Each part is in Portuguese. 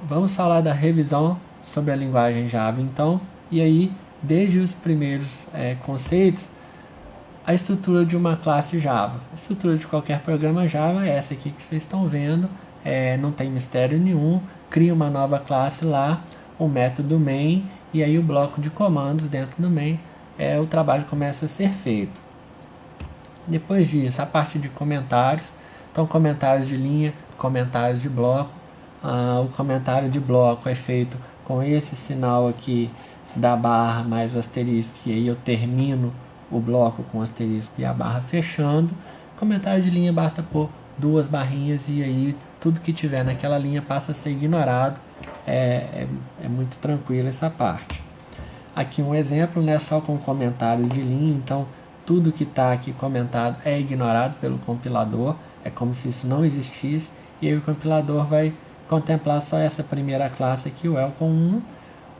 vamos falar da revisão sobre a linguagem Java, então. E aí, desde os primeiros conceitos, a estrutura de uma classe Java. A estrutura de qualquer programa Java é essa aqui que vocês estão vendo, não tem mistério nenhum. Cria uma nova classe lá, o método main, e aí o bloco de comandos dentro do main, o trabalho começa a ser feito. Depois disso, a parte de comentários, então comentários de linha, comentários de bloco. O comentário de bloco é feito com esse sinal aqui da barra mais o asterisco, e aí eu termino o bloco com o asterisco e a barra fechando. Comentário de linha basta pôr 2 barrinhas e aí tudo que tiver naquela linha passa a ser ignorado. É muito tranquilo essa parte. Aqui um exemplo, né, só com comentários de linha, então tudo que está aqui comentado é ignorado pelo compilador, é como se isso não existisse, e aí o compilador vai contemplar só essa primeira classe aqui, o welcome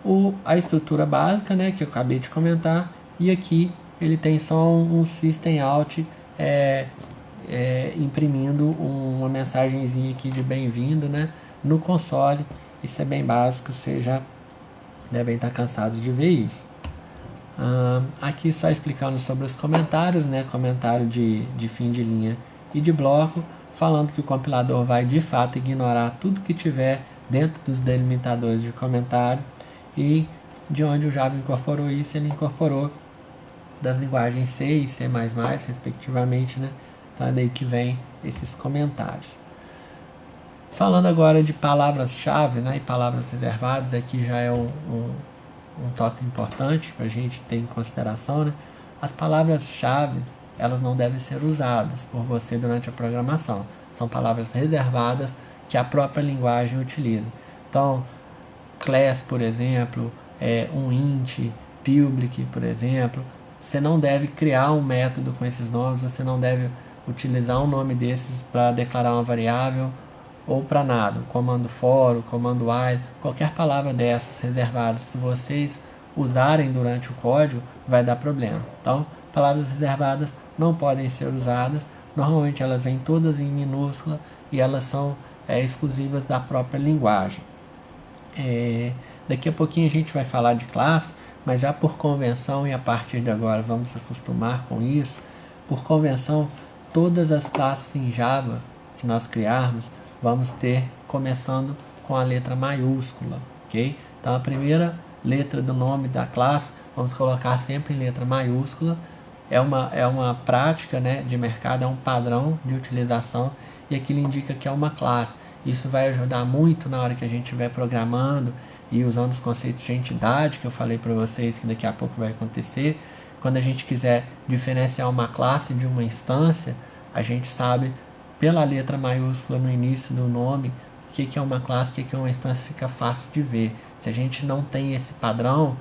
1, a estrutura básica, né, que eu acabei de comentar, e aqui ele tem só um system out imprimindo uma mensagenzinha aqui de bem-vindo, né, no console. Isso é bem básico, vocês já devem estar cansados de ver isso. Aqui só explicando sobre os comentários, né, comentário de fim de linha e de bloco, falando que o compilador vai de fato ignorar tudo que tiver dentro dos delimitadores de comentário, e de onde o Java incorporou isso, ele incorporou das linguagens C e C++, respectivamente, né? Então é daí que vem esses comentários. Falando agora de palavras-chave, né, e palavras reservadas, aqui já é um toque importante para a gente ter em consideração, né? As palavras-chave, elas não devem ser usadas por você durante a programação. São palavras reservadas que a própria linguagem utiliza. Então, class, por exemplo, um int, public, por exemplo, você não deve criar um método com esses nomes, você não deve utilizar um nome desses para declarar uma variável ou para nada. O comando for, o comando while, qualquer palavra dessas reservadas que vocês usarem durante o código vai dar problema. Então, palavras reservadas não podem ser usadas. Normalmente elas vêm todas em minúscula e elas são exclusivas da própria linguagem. Daqui a pouquinho a gente vai falar de classe, mas já por convenção, e a partir de agora vamos acostumar com isso, por convenção, todas as classes em Java que nós criarmos, vamos ter começando com a letra maiúscula, ok? Então a primeira letra do nome da classe, vamos colocar sempre em letra maiúscula. É uma prática, né, de mercado, é um padrão de utilização, e aquilo indica que é uma classe. Isso vai ajudar muito na hora que a gente estiver programando e usando os conceitos de entidade que eu falei para vocês que daqui a pouco vai acontecer. Quando a gente quiser diferenciar uma classe de uma instância, a gente sabe pela letra maiúscula no início do nome o que é uma classe, o que é uma instância, fica fácil de ver. Se a gente não tem esse padrão,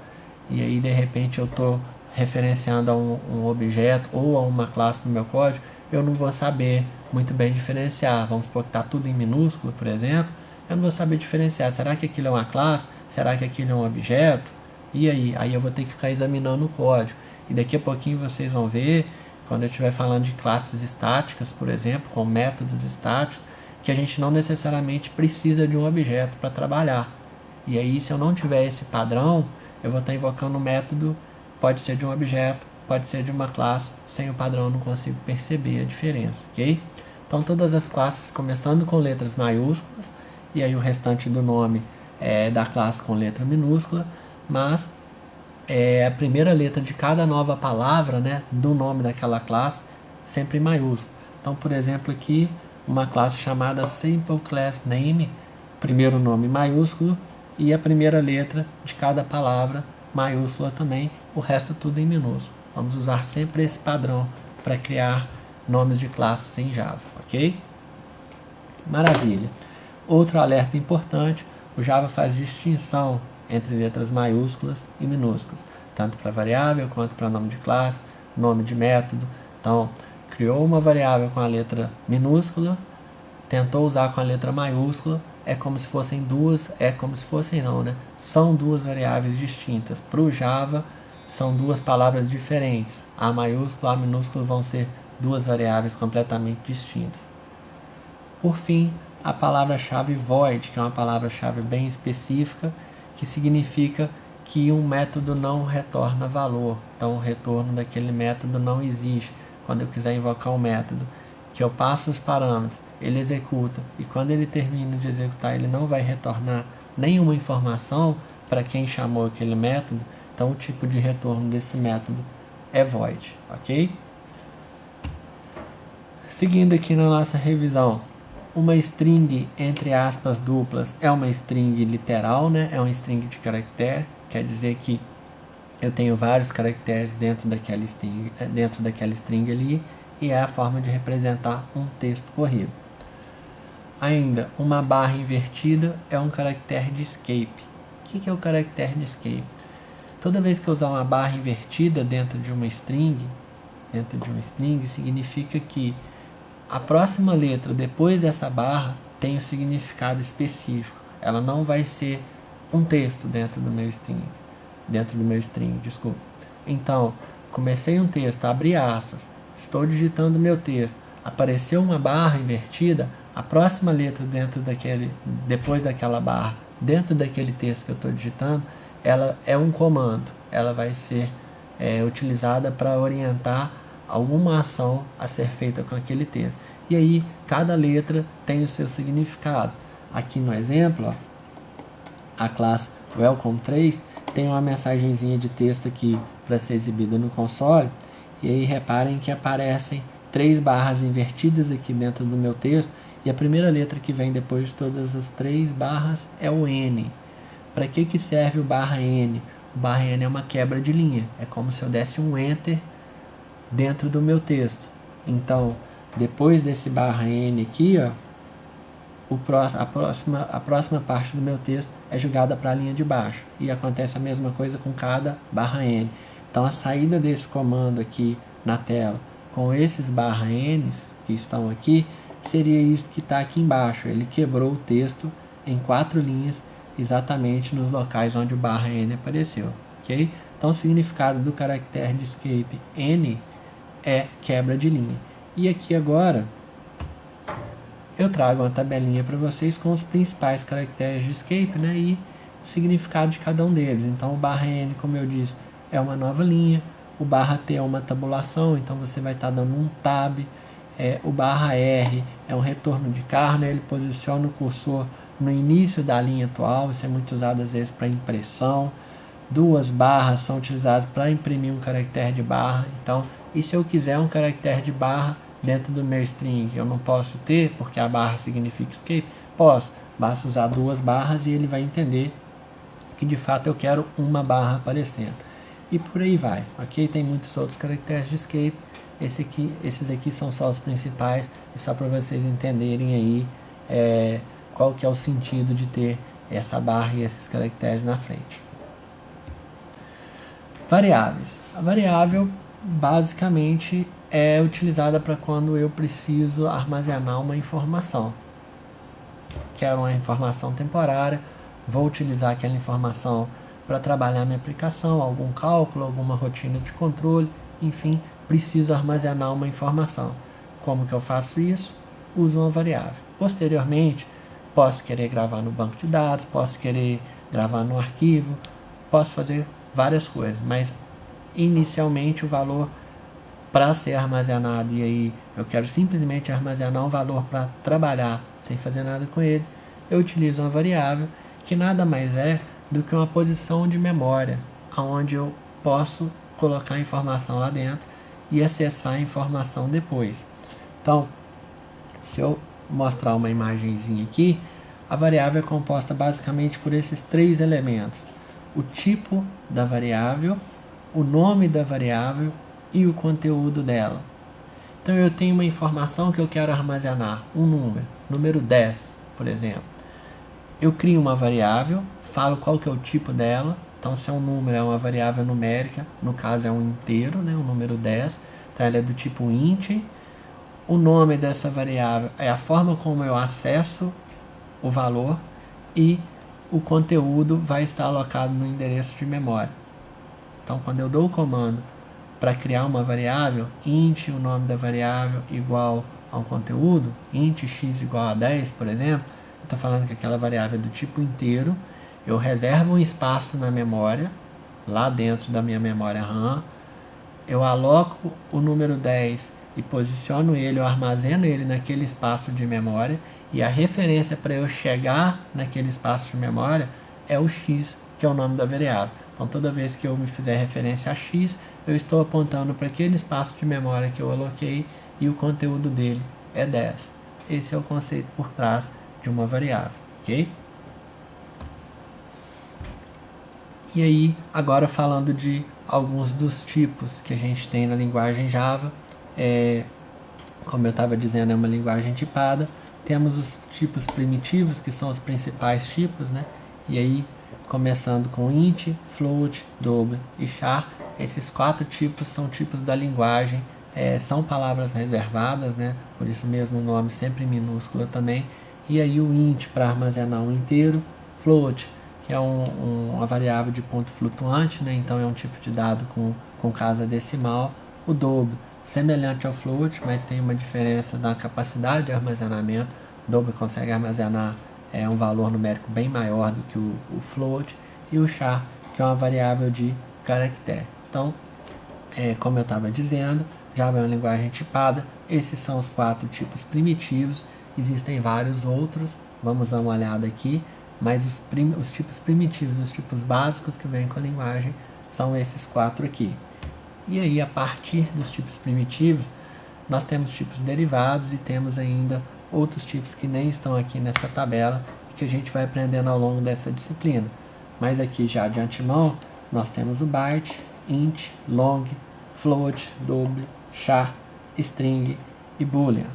e aí de repente eu estou referenciando a um objeto ou a uma classe no meu código, eu não vou saber muito bem diferenciar. Vamos supor que está tudo em minúsculo, por exemplo, eu não vou saber diferenciar. Será que aquilo é uma classe? Será que aquilo é um objeto? E aí? Aí eu vou ter que ficar examinando o código. E daqui a pouquinho vocês vão ver, quando eu estiver falando de classes estáticas, por exemplo, com métodos estáticos, que a gente não necessariamente precisa de um objeto para trabalhar. E aí, se eu não tiver esse padrão, eu vou estar invocando um método, pode ser de um objeto, pode ser de uma classe, sem o padrão eu não consigo perceber a diferença, ok? Então todas as classes começando com letras maiúsculas, e aí o restante do nome é da classe com letra minúscula, mas a primeira letra de cada nova palavra, né, do nome daquela classe, sempre em maiúsculo. Então, por exemplo, aqui, uma classe chamada Simple Class Name, primeiro nome maiúsculo, e a primeira letra de cada palavra maiúscula também, o resto tudo em minúsculo. Vamos usar sempre esse padrão para criar nomes de classes em Java, ok? Maravilha. Outro alerta importante, o Java faz distinção entre letras maiúsculas e minúsculas, tanto para variável quanto para nome de classe, nome de método. Então, criou uma variável com a letra minúscula, tentou usar com a letra maiúscula, é como se fossem duas, são duas variáveis distintas. Para o Java, são duas palavras diferentes. A maiúscula e a minúscula vão ser duas variáveis completamente distintas. Por fim, a palavra-chave void, que é uma palavra-chave bem específica, que significa que um método não retorna valor. Então, o retorno daquele método não existe. Quando eu quiser invocar um método, que eu passo os parâmetros, ele executa, e quando ele termina de executar, ele não vai retornar nenhuma informação para quem chamou aquele método. Então, o tipo de retorno desse método é void, ok? Seguindo aqui na nossa revisão, uma string entre aspas duplas é uma string literal, né? É uma string de caractere, quer dizer que eu tenho vários caracteres dentro daquela string ali, e é a forma de representar um texto corrido. Ainda, uma barra invertida é um caractere de escape. O que é o caractere de escape? Toda vez que eu usar uma barra invertida dentro de uma string, significa que a próxima letra depois dessa barra tem um significado específico. Ela não vai ser um texto dentro do meu string. Então, comecei um texto, abri aspas, estou digitando meu texto, apareceu uma barra invertida, a próxima letra depois daquela barra, dentro daquele texto que eu estou digitando, ela é um comando, ela vai ser utilizada para orientar alguma ação a ser feita com aquele texto. E aí, cada letra tem o seu significado. Aqui no exemplo, ó, a classe Welcome3 tem uma mensagenzinha de texto aqui para ser exibida no console. E aí reparem que aparecem 3 barras invertidas aqui dentro do meu texto. E a primeira letra que vem depois de todas as 3 barras é o N. Para que serve o barra N? O barra N é uma quebra de linha. É como se eu desse um Enter dentro do meu texto. Então, depois desse barra N aqui, ó, a próxima parte do meu texto é jogada para a linha de baixo. E acontece a mesma coisa com cada barra N. Então, a saída desse comando aqui na tela, com esses barra N's que estão aqui, seria isso que está aqui embaixo. Ele quebrou o texto em 4 linhas, exatamente nos locais onde o barra N apareceu. Okay? Então, o significado do caractere de escape N é quebra de linha. E aqui agora eu trago uma tabelinha para vocês com os principais caracteres de escape, né, e o significado de cada um deles. Então, o barra N, como eu disse, é uma nova linha. O barra T é uma tabulação, então você vai estar dando um tab. O barra R é um retorno de carga, né, ele posiciona o cursor no início da linha atual. Isso é muito usado às vezes para impressão. 2 barras são utilizadas para imprimir um caractere de barra. Então, e se eu quiser um caractere de barra dentro do meu string, eu não posso ter, porque a barra significa escape? Posso, basta usar 2 barras e ele vai entender que de fato eu quero uma barra aparecendo. E por aí vai, ok? Tem muitos outros caracteres de escape. Esses aqui são só os principais, e só para vocês entenderem aí qual que é o sentido de ter essa barra e esses caracteres na frente. Variáveis. A variável basicamente é utilizada para quando eu preciso armazenar uma informação. Quero uma informação temporária, vou utilizar aquela informação para trabalhar minha aplicação, algum cálculo, alguma rotina de controle, enfim, preciso armazenar uma informação. Como que eu faço isso? Uso uma variável. Posteriormente, posso querer gravar no banco de dados, posso querer gravar no arquivo, posso fazer várias coisas, mas inicialmente o valor para ser armazenado, e aí eu quero simplesmente armazenar um valor para trabalhar sem fazer nada com ele, eu utilizo uma variável que nada mais é do que uma posição de memória, onde eu posso colocar a informação lá dentro e acessar a informação depois. Então, se eu mostrar uma imagenzinha aqui, a variável é composta basicamente por esses 3 elementos: o tipo da variável, o nome da variável e o conteúdo dela. Então eu tenho uma informação que eu quero armazenar, um número 10, por exemplo. Eu crio uma variável, falo qual que é o tipo dela. Então, se é um número, é uma variável numérica, no caso é um inteiro, né, o número 10, então ela é do tipo int. O nome dessa variável é a forma como eu acesso o valor, e o conteúdo vai estar alocado no endereço de memória. Então, quando eu dou o comando para criar uma variável, int, o nome da variável, igual a um conteúdo, int x igual a 10, por exemplo, eu estou falando que aquela variável é do tipo inteiro, eu reservo um espaço na memória, lá dentro da minha memória RAM, eu aloco o número 10 e posiciono ele, eu armazeno ele naquele espaço de memória, e a referência para eu chegar naquele espaço de memória é o x, que é o nome da variável. Então, toda vez que eu me fizer referência a x, eu estou apontando para aquele espaço de memória que eu aloquei e o conteúdo dele é 10. Esse é o conceito por trás de uma variável, ok? E aí, agora falando de alguns dos tipos que a gente tem na linguagem Java, como eu estava dizendo, é uma linguagem tipada. Temos os tipos primitivos, que são os principais tipos, né? E aí, começando com int, float, double e char, esses 4 tipos são tipos da linguagem, são palavras reservadas, né? Por isso mesmo o nome sempre em minúscula também. E aí o int para armazenar um inteiro, float, que é uma variável de ponto flutuante, né? Então é um tipo de dado com casa decimal. O double, semelhante ao float, mas tem uma diferença na capacidade de armazenamento. O double consegue armazenar um valor numérico bem maior do que o float. E o char, que é uma variável de caractere. Então, como eu estava dizendo, Java é uma linguagem tipada. Esses são os 4 tipos primitivos. Existem vários outros, vamos dar uma olhada aqui. Mas os tipos primitivos, os tipos básicos que vêm com a linguagem, são esses 4 aqui. E aí, a partir dos tipos primitivos, nós temos tipos derivados e temos ainda outros tipos que nem estão aqui nessa tabela e que a gente vai aprendendo ao longo dessa disciplina. Mas aqui, já de antemão, nós temos o byte, int, long, float, double, char, string e boolean.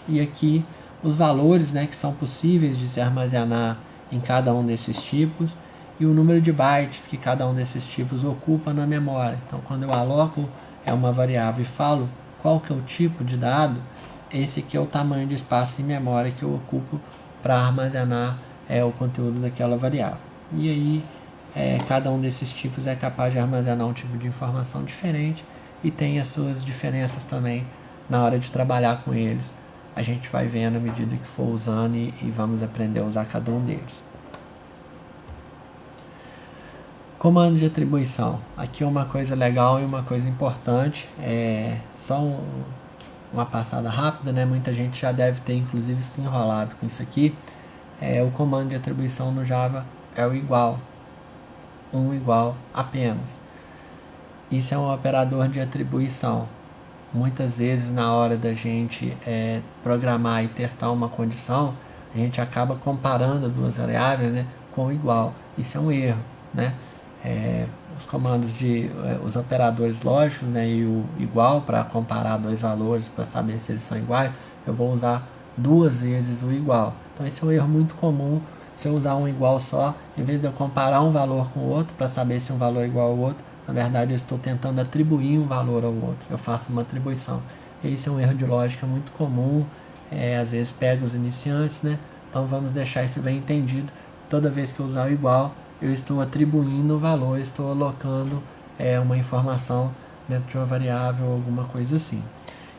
E aqui, os valores, né, que são possíveis de se armazenar em cada um desses tipos e o número de bytes que cada um desses tipos ocupa na memória. Então, quando eu aloco uma variável e falo qual que é o tipo de dado, esse aqui é o tamanho de espaço em memória que eu ocupo para armazenar o conteúdo daquela variável. E aí, cada um desses tipos é capaz de armazenar um tipo de informação diferente e tem as suas diferenças também na hora de trabalhar com eles. A gente vai vendo à medida que for usando e vamos aprender a usar cada um deles. Comando de atribuição. Aqui uma coisa legal e uma coisa importante. Só uma passada rápida, né? Muita gente já deve ter inclusive se enrolado com isso aqui. O comando de atribuição no Java é o igual. Igual apenas. Isso é um operador de atribuição. Muitas vezes na hora da gente programar e testar uma condição, a gente acaba comparando duas variáveis, né, com o igual. Isso é um erro, né? Os comandos os operadores lógicos, né, e o igual para comparar dois valores para saber se eles são iguais, eu vou usar 2 vezes o igual. Então esse é um erro muito comum. Se eu usar um igual só, em vez de eu comparar um valor com o outro para saber se um valor é igual ao outro, na verdade, eu estou tentando atribuir um valor ao outro. Eu faço uma atribuição. Esse é um erro de lógica muito comum. Às vezes pega os iniciantes, né? Então vamos deixar isso bem entendido. Toda vez que eu usar o igual, eu estou atribuindo o valor, estou alocando uma informação dentro de uma variável ou alguma coisa assim.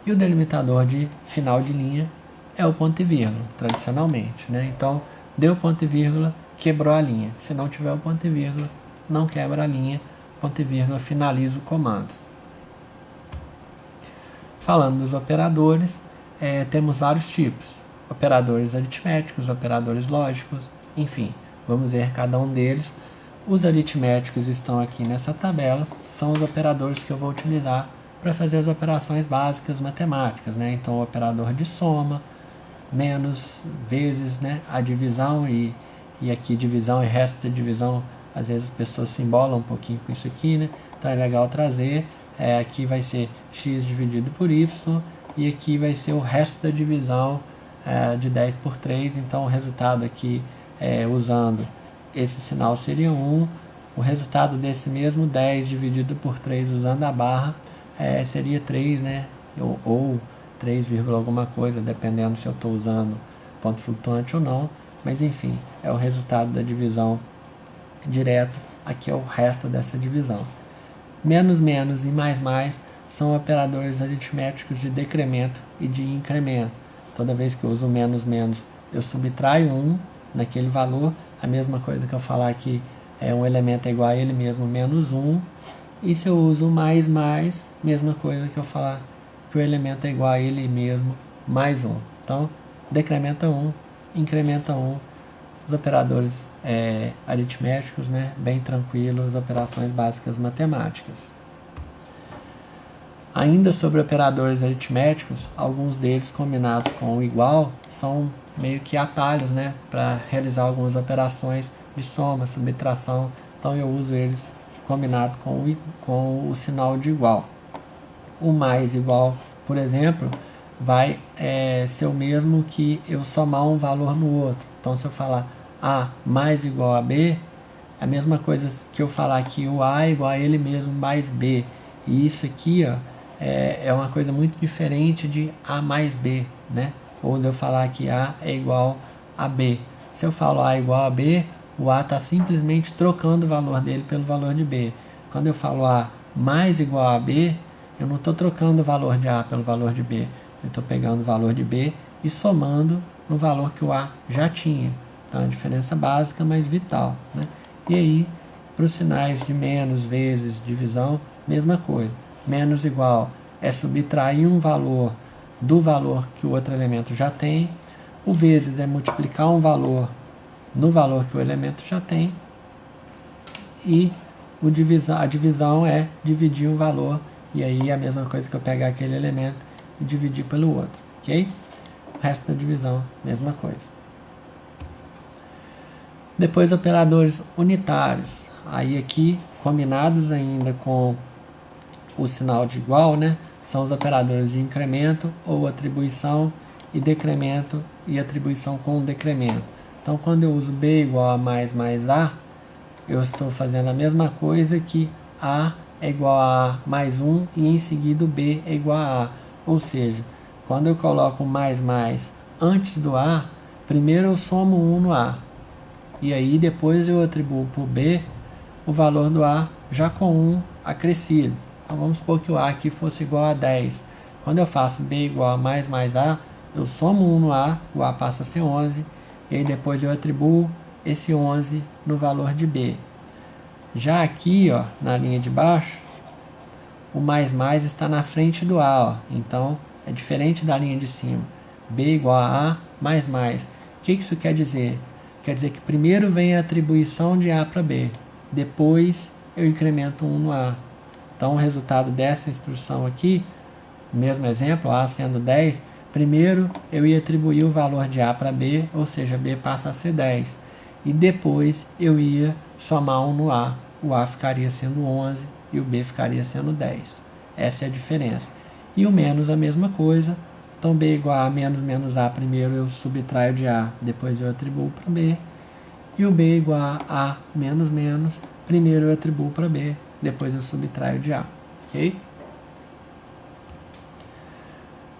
E o delimitador de final de linha é o ponto e vírgula, tradicionalmente, né? Então, deu ponto e vírgula, quebrou a linha. Se não tiver o ponto e vírgula, não quebra a linha. Ponto e vírgula finaliza o comando. Falando dos operadores, temos vários tipos. Operadores aritméticos, operadores lógicos, enfim, vamos ver cada um deles. Os aritméticos estão aqui nessa tabela, são os operadores que eu vou utilizar para fazer as operações básicas matemáticas, né? Então, o operador de soma, menos, vezes, né? A divisão e aqui divisão e resto de divisão. Às vezes as pessoas se embolam um pouquinho com isso aqui, né? Então é legal trazer. Aqui vai ser x dividido por y. E aqui vai ser o resto da divisão de 10 por 3. Então o resultado aqui, usando esse sinal, seria 1. O resultado desse mesmo 10 dividido por 3 usando a barra seria 3, né? Ou 3, alguma coisa, dependendo se eu estou usando ponto flutuante ou não. Mas enfim, é o resultado da divisão direto, aqui é o resto dessa divisão. Menos, menos e mais, mais são operadores aritméticos de decremento e de incremento. Toda vez que eu uso menos, menos, eu subtraio 1 naquele valor. A mesma coisa que eu falar que um elemento é igual a ele mesmo, menos 1. E se eu uso mais, mais, mesma coisa que eu falar que o elemento é igual a ele mesmo, mais 1. Então, decrementa 1, incrementa 1. Os operadores aritméticos, né, bem tranquilos, operações básicas matemáticas. Ainda sobre operadores aritméticos, alguns deles combinados com o igual são meio que atalhos, né, para realizar algumas operações de soma, subtração. Então eu uso eles combinado com o sinal de igual. O mais igual, por exemplo, vai ser o mesmo que eu somar um valor no outro. Então se eu falar A mais igual a B, é a mesma coisa que eu falar que o A é igual a ele mesmo mais B. E isso aqui, ó, é uma coisa muito diferente de A mais B, né? Ou de eu falar que A é igual a B. Se eu falo A igual a B, o A está simplesmente trocando o valor dele pelo valor de B. Quando eu falo A mais igual a B, eu não estou trocando o valor de A pelo valor de B. Eu estou pegando o valor de B e somando no valor que o A já tinha. Então, é uma diferença básica, mas vital, né? E aí, para os sinais de menos, vezes, divisão, mesma coisa. Menos igual é subtrair um valor do valor que o outro elemento já tem. O vezes é multiplicar um valor no valor que o elemento já tem. E a divisão é dividir um valor. E aí é a mesma coisa que eu pegar aquele elemento e dividir pelo outro. Ok? O resto da divisão, mesma coisa. Depois, operadores unitários. Aí aqui, combinados ainda com o sinal de igual, né? São os operadores de incremento ou atribuição e decremento e atribuição com decremento. Então, quando eu uso B igual a mais A, eu estou fazendo a mesma coisa que A é igual a mais 1 e em seguida o B é igual a A. Ou seja, quando eu coloco mais antes do A, primeiro eu somo 1 no A. E aí depois eu atribuo para o B o valor do A já com 1 acrescido. Então vamos supor que o A aqui fosse igual a 10. Quando eu faço B igual a mais A, eu somo 1 no A, o A passa a ser 11. E aí depois eu atribuo esse 11 no valor de B. Já aqui, ó, na linha de baixo, o mais está na frente do A. Ó. Então é diferente da linha de cima. B igual a A mais. O que isso quer dizer? Quer dizer que primeiro vem a atribuição de A para B. Depois eu incremento 1 no A. Então o resultado dessa instrução aqui, mesmo exemplo, A sendo 10, primeiro eu ia atribuir o valor de A para B, ou seja, B passa a ser 10. E depois eu ia somar 1 no A. O A ficaria sendo 11 e o B ficaria sendo 10. Essa é a diferença. E o menos a mesma coisa. Então B igual a menos A, primeiro eu subtraio de A, depois eu atribuo para B. E o B igual a menos, primeiro eu atribuo para B, depois eu subtraio de A. Ok?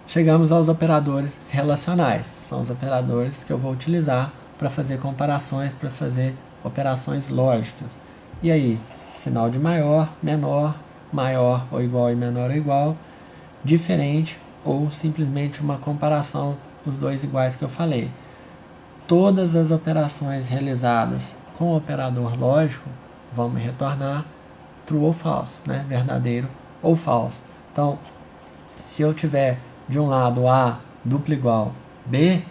Chegamos aos operadores relacionais. São os operadores que eu vou utilizar para fazer comparações, para fazer operações lógicas. E aí, sinal de maior, menor, maior ou igual e menor ou igual, diferente ou simplesmente uma comparação dos dois iguais que eu falei. Todas as operações realizadas com o operador lógico vão me retornar true ou false, né? Verdadeiro ou falso. Então, se eu tiver de um lado A duplo igual B,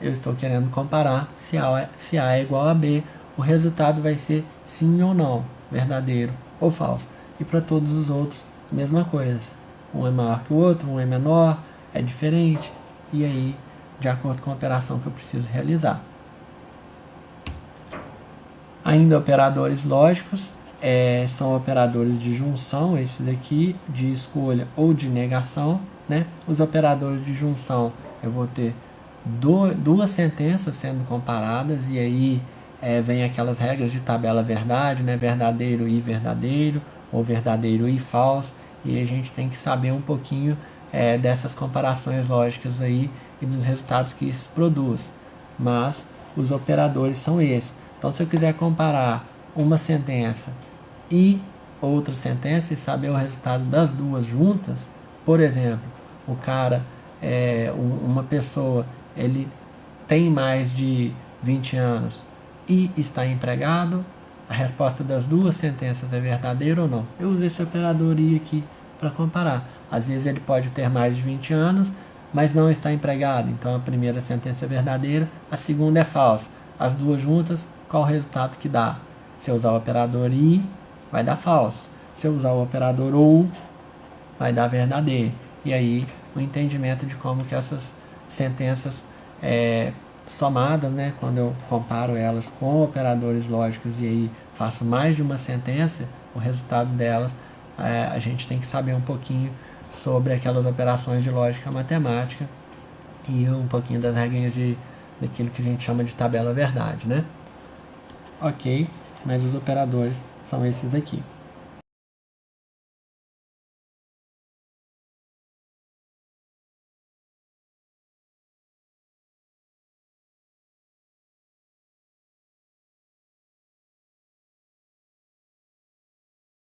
eu estou querendo comparar se A é igual a B, o resultado vai ser sim ou não, verdadeiro ou falso. E para todos os outros, mesma coisa. Um é maior que o outro, um é menor, é diferente, e aí, de acordo com a operação que eu preciso realizar. Ainda operadores lógicos, são operadores de junção, esses aqui, de escolha ou de negação, né? Os operadores de junção, eu vou ter duas sentenças sendo comparadas, e aí vem aquelas regras de tabela verdade, né? Verdadeiro e verdadeiro, ou verdadeiro e falso, e a gente tem que saber um pouquinho dessas comparações lógicas aí e dos resultados que isso produz. Mas os operadores são esses. Então, se eu quiser comparar uma sentença e outra sentença e saber o resultado das duas juntas, por exemplo, o cara uma pessoa ele tem mais de 20 anos e está empregado, a resposta das duas sentenças é verdadeira ou não. Eu uso esse operador I aqui para comparar. Às vezes ele pode ter mais de 20 anos, mas não está empregado. Então a primeira sentença é verdadeira, a segunda é falsa. As duas juntas, qual o resultado que dá? Se eu usar o operador I, vai dar falso. Se eu usar o operador OU, vai dar verdadeiro. E aí o entendimento de como que essas sentenças somadas, né, quando eu comparo elas com operadores lógicos e aí faço mais de uma sentença, o resultado delas, a gente tem que saber um pouquinho sobre aquelas operações de lógica matemática e um pouquinho das regrinhas daquilo que a gente chama de tabela verdade, né? Ok, mas os operadores são esses aqui.